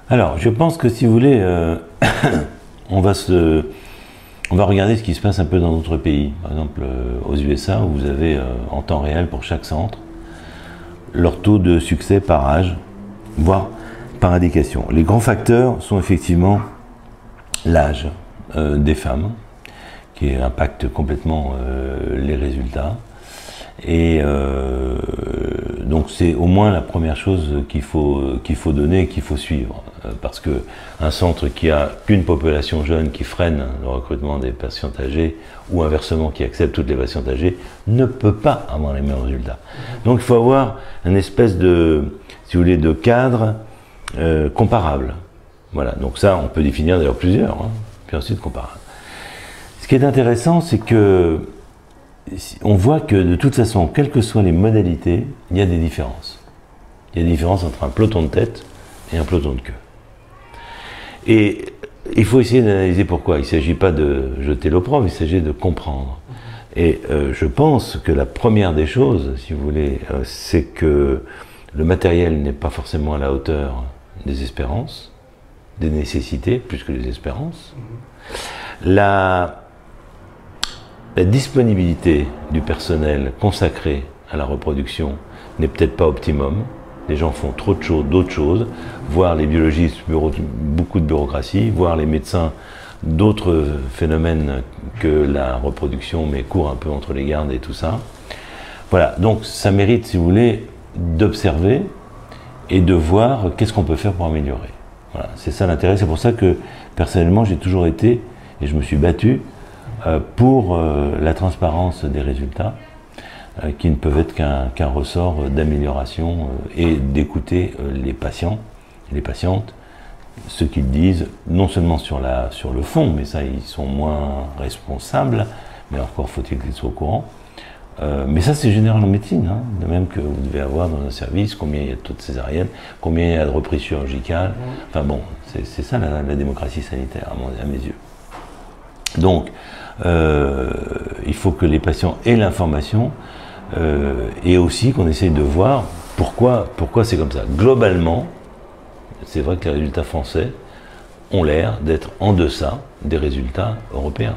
Alors, je pense que si vous voulez, on va regarder ce qui se passe un peu dans d'autres pays. Par exemple, aux USA, où vous avez en temps réel pour chaque centre leur taux de succès par âge, voire par indication. Les grands facteurs sont effectivement l'âge des femmes, qui impacte complètement les résultats. Et donc c'est au moins la première chose qu'il faut donner et qu'il faut suivre. Parce qu'un centre qui a qu'une population jeune qui freine le recrutement des patientes âgées, ou inversement qui accepte toutes les patientes âgées, ne peut pas avoir les mêmes résultats. Donc il faut avoir une espèce de, si vous voulez, de cadre comparable. Voilà, donc ça on peut définir d'ailleurs plusieurs, hein, puis ensuite comparable. Ce qui est intéressant, c'est que on voit que de toute façon, quelles que soient les modalités, il y a des différences. Il y a des différences entre un peloton de tête et un peloton de queue. Et il faut essayer d'analyser pourquoi. Il ne s'agit pas de jeter l'opprobre, il s'agit de comprendre. Et je pense que la première des choses, si vous voulez, c'est que le matériel n'est pas forcément à la hauteur des espérances, des nécessités, plus que des espérances. La disponibilité du personnel consacré à la reproduction n'est peut-être pas optimum. Les gens font trop de choses, d'autres choses, voire les biologistes, beaucoup de bureaucratie, voire les médecins, d'autres phénomènes que la reproduction, mais courent un peu entre les gardes et tout ça. Voilà, donc ça mérite, si vous voulez, d'observer et de voir qu'est-ce qu'on peut faire pour améliorer. Voilà, c'est ça l'intérêt. C'est pour ça que, personnellement, j'ai toujours été, et je me suis battu, pour la transparence des résultats, qui ne peuvent être qu'un ressort d'amélioration et d'écouter les patients et les patientes, ce qu'ils disent, non seulement sur le fond, mais ça ils sont moins responsables, mais encore faut-il qu'ils soient au courant. Mais ça c'est général en médecine, hein, de même que vous devez avoir dans un service combien il y a de taux de césarienne, combien il y a de reprises chirurgicales, enfin bon, c'est ça la démocratie sanitaire à mes yeux. Donc, il faut que les patients aient l'information et aussi qu'on essaye de voir pourquoi c'est comme ça. Globalement, c'est vrai que les résultats français ont l'air d'être en deçà des résultats européens.